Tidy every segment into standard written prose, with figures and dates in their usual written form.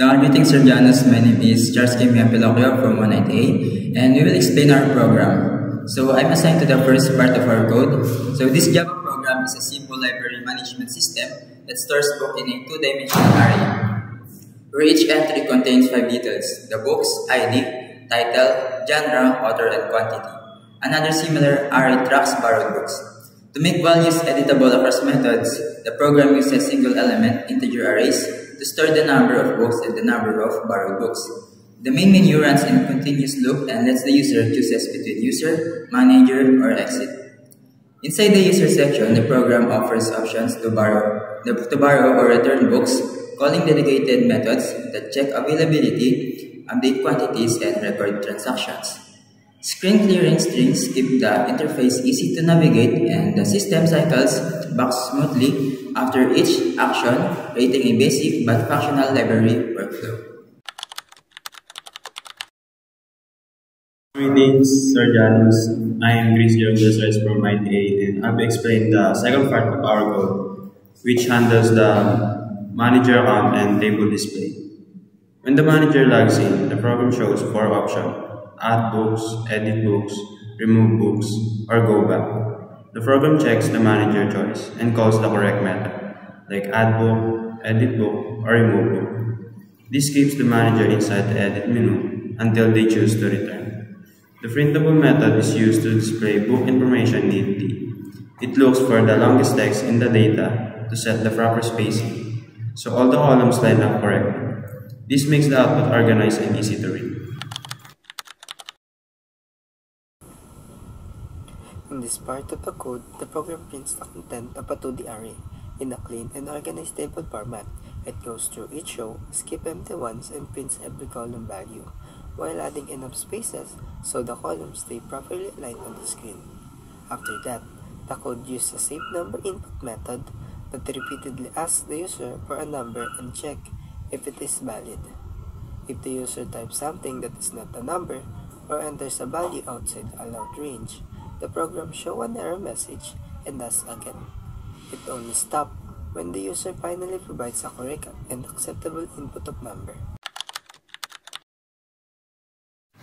Greetings, Sir Janus. My name is Charles Kim Yampilocchio from 198A, and we will explain our program. So I'm assigned to the first part of our code. So this Java program is a simple library management system that stores books in a two-dimensional array, where each entry contains 5 details: the book's ID, title, genre, author, and quantity. Another similar array tracks borrowed books. To make values editable across methods, the program uses single element integer arrays to store the number of books and the number of borrowed books. The main menu runs in a continuous loop and lets the user choose between user, manager, or exit. Inside the user section, the program offers options to borrow or return books, calling dedicated methods that check availability, update quantities, and record transactions. Screen clearing strings keep the interface easy to navigate, and the system cycles back smoothly after each action, creating a basic but functional library workflow. Greetings, Sir Janus. I am Chris Jones from Mind A, and I'll explain the second part of our code, which handles the manager account and table display. When the manager logs in, the program shows 4 options: add books, edit books, remove books, or go back. The program checks the manager choice and calls the correct method, like add book, edit book, or remove book. This keeps the manager inside the edit menu until they choose to return. The printable method is used to display book information neatly. It looks for the longest text in the data to set the proper spacing, so all the columns line up correctly. This makes the output organized and easy to read. In this part of the code, the program prints the content of a 2D array in a clean and organized table format. It goes through each row, skips empty ones, and prints every column value, while adding enough spaces so the columns stay properly aligned on the screen. After that, the code uses a save number input method that repeatedly asks the user for a number and check if it is valid. If the user types something that is not a number or enters a value outside the allowed range, the program shows an error message and asks again. It only stops when the user finally provides a correct and acceptable input of number.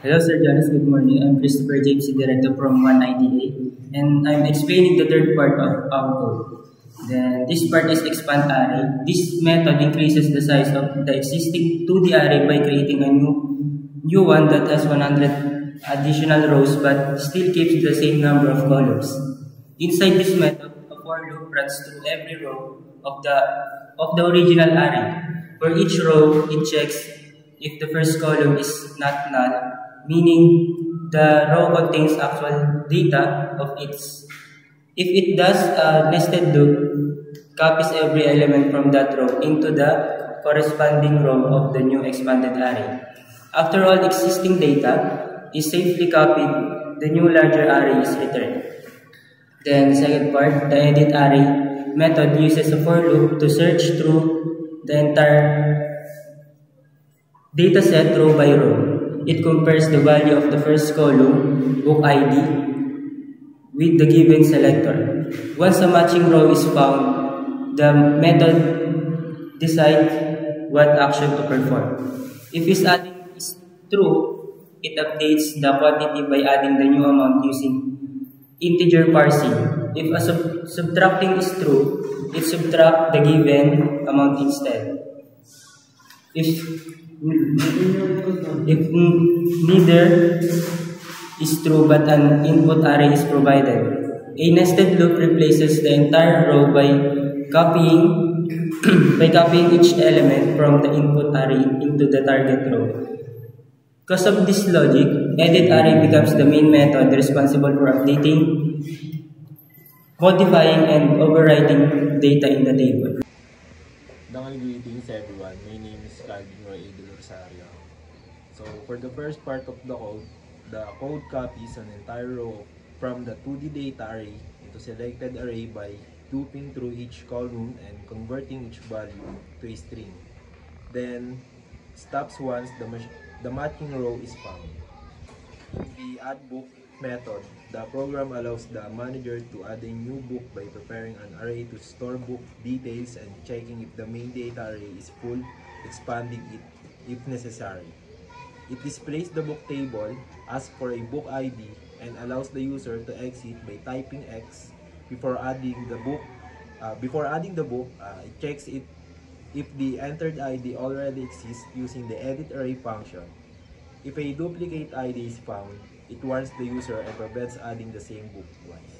Hello, Sir Janus. Good morning. I'm Christopher James, Director from 198, and I'm explaining the third part of our code. Then this part is expand array. This method increases the size of the existing 2D array by creating a new one that has 100 additional rows but still keeps the same number of columns. Inside this method, a for loop runs through every row of the original array. For each row, it checks if the first column is not null, meaning the row contains actual data of its. If it does, a nested loop copies every element from that row into the corresponding row of the new expanded array. After all existing data is safely copied, the new larger array is returned. Then the second part, the edit array method uses a for loop to search through the entire dataset row by row. It compares the value of the first column, book ID, with the given selector. Once a matching row is found, the method decides what action to perform. If its adding is true, it updates the quantity by adding the new amount using integer parsing. If a subtracting is true, it subtracts the given amount instead. If neither is true but an input array is provided, a nested loop replaces the entire row by copying each element from the input array into the target row. Because of this logic, edit array becomes the main method responsible for updating, modifying, and overriding data in the table. Greetings everyone, my name is Calvin Roy A. Rosario. So for the first part of the code copies an entire row from the 2D data array into selected array by looping through each column and converting each value to a string. Then stops once the matching row is found. In the add book method, the program allows the manager to add a new book by preparing an array to store book details and checking if the main data array is full, expanding it if necessary. It displays the book table, asks for a book ID, and allows the user to exit by typing X before adding the book. It checks it if the entered ID already exists using the edit array function. If a duplicate ID is found, it warns the user and prevents adding the same book twice.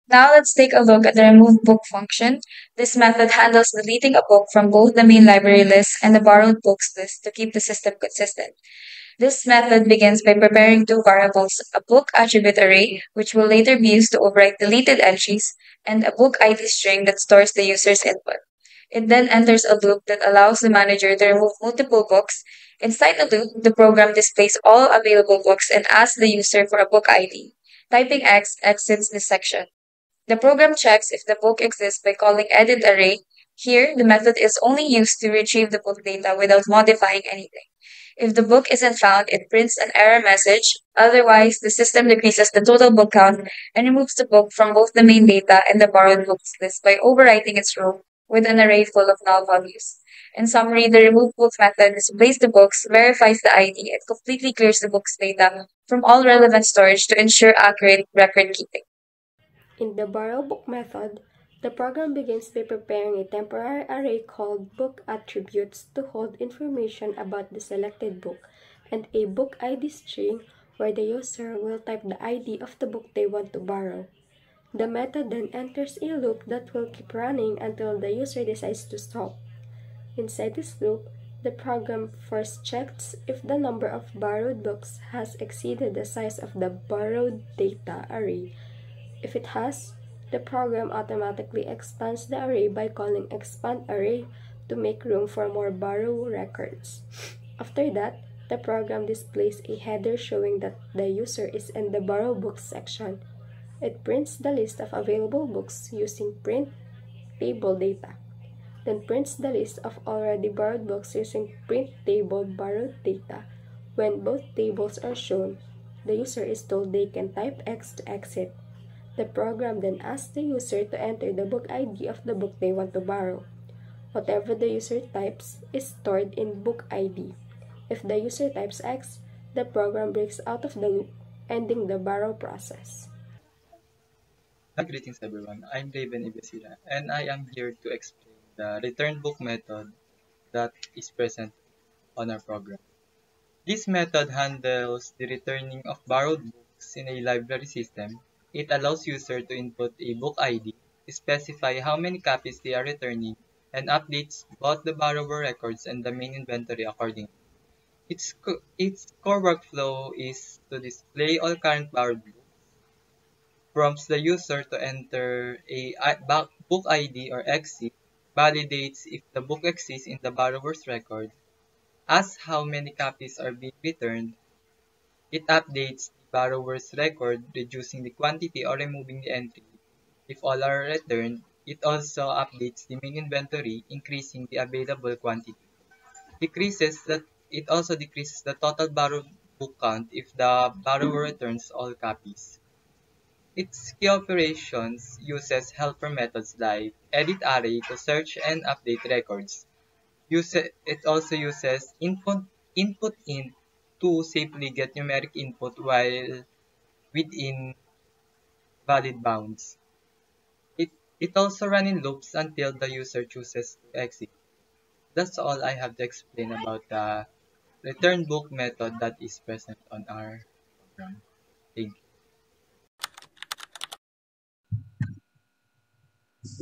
Now let's take a look at the remove book function. This method handles deleting a book from both the main library list and the borrowed books list to keep the system consistent. This method begins by preparing two variables, a book attribute array, which will later be used to overwrite deleted entries, and a book ID string that stores the user's input. It then enters a loop that allows the manager to remove multiple books. Inside the loop, the program displays all available books and asks the user for a book ID. Typing X exits this section. The program checks if the book exists by calling edit array. Here, the method is only used to retrieve the book data without modifying anything. If the book isn't found, it prints an error message. Otherwise, the system decreases the total book count and removes the book from both the main data and the borrowed books list by overwriting its row with an array full of null values. In summary, the remove book method displays the books, verifies the ID, and completely clears the book's data from all relevant storage to ensure accurate record keeping. In the borrow book method, the program begins by preparing a temporary array called book attributes to hold information about the selected book and a book ID string where the user will type the ID of the book they want to borrow. The method then enters a loop that will keep running until the user decides to stop. Inside this loop, the program first checks if the number of borrowed books has exceeded the size of the borrowed data array. If it has, the program automatically expands the array by calling expand array to make room for more borrow records. After that, the program displays a header showing that the user is in the borrow books section. It prints the list of available books using print table data, then prints the list of already borrowed books using print table borrowed data. When both tables are shown, the user is told they can type X to exit. The program then asks the user to enter the book ID of the book they want to borrow. Whatever the user types is stored in book ID. If the user types X, the program breaks out of the loop, ending the borrow process. Greetings everyone, I'm Raven Ibesira and I am here to explain the return book method that is present on our program. This method handles the returning of borrowed books in a library system. It allows users to input a book ID, specify how many copies they are returning, and updates both the borrower records and the main inventory accordingly. Its core workflow is to display all current borrowed books, prompts the user to enter a book ID or exit, validates if the book exists in the borrower's record, asks how many copies are being returned. It updates the borrower's record, reducing the quantity or removing the entry. If all are returned, it also updates the main inventory, increasing the available quantity. It also decreases the total borrowed book count if the borrower returns all copies. Its key operations uses helper methods like edit array to search and update records. It also uses input int to safely get numeric input while within valid bounds. It also runs in loops until the user chooses to exit. That's all I have to explain about the return book method that is present on our program. Thank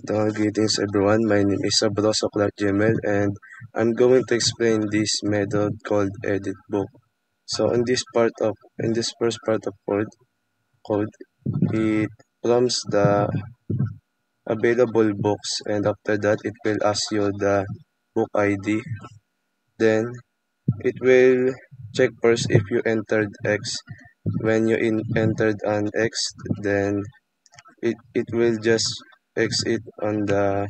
you. Greetings everyone, my name is Sabroso Clark Jemel and I'm going to explain this method called edit book. So in this first part of code, it prompts the available books and after that it will ask you the book ID. Then it will check first if you entered X. When you entered an X, then it will just exit on the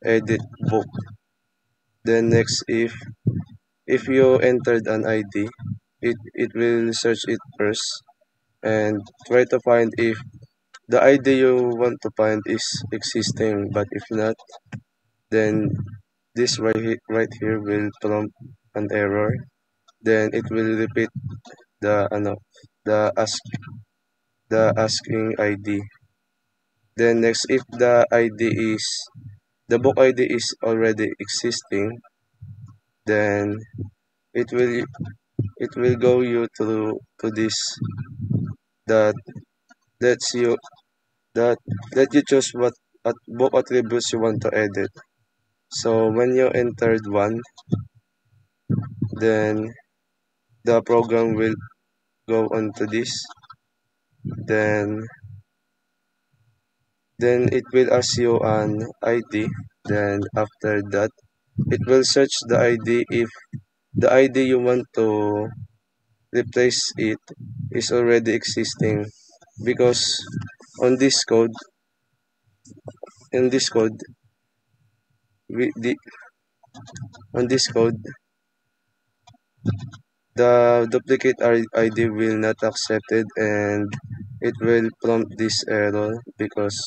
edit book. Then next, if you entered an ID, it will search it first and try to find if the ID you want to find is existing, but if not, then this right here will prompt an error. Then it will repeat the the asking ID. Then next, if the book ID is already existing, then it will go you to this that lets you that let you choose what book attributes you want to edit. So when you entered one, then the program will go on to this. Then it will ask you an ID. Then after that, it will search the ID if the ID you want to replace it is already existing, because on this code we the on this code the duplicate ID will not accepted, and it will prompt this error because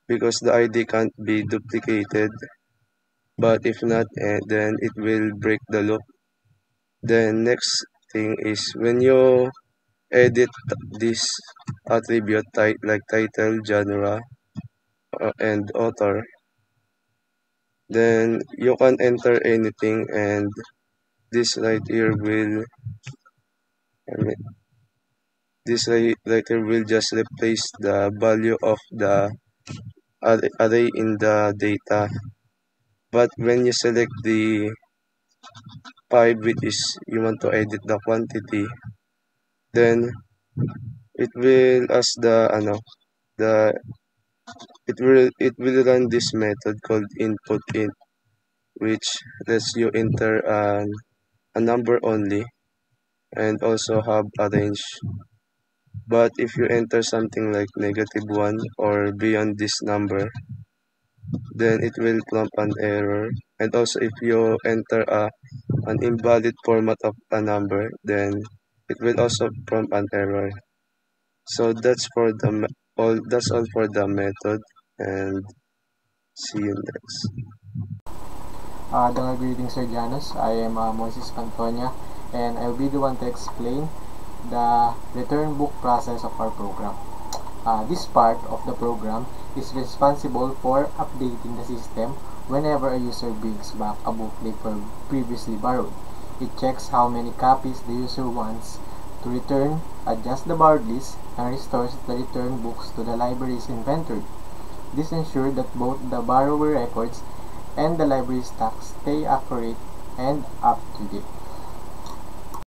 the ID can't be duplicated. But if not, then it will break the loop. Then next thing is when you edit this attribute like title, genre, and author, then you can enter anything, and this right here will just replace the value of the array in the data. But when you select the 5, which is you want to edit the quantity, then it will ask it will run this method called input int, which lets you enter a number only and also have a range. But if you enter something like -1 or beyond this number, then it will prompt an error. And also if you enter an invalid format of a number, then it will also prompt an error. So that's all for the method, and see you next. Greetings, Sir Janus. I am Moses Pantonia, and I'll be the one to explain the return book process of our program. This part of the program is responsible for updating the system whenever a user brings back a book they previously borrowed. It checks how many copies the user wants to return, adjusts the borrowed list, and restores the returned books to the library's inventory. This ensures that both the borrower records and the library stock stay accurate and up to date.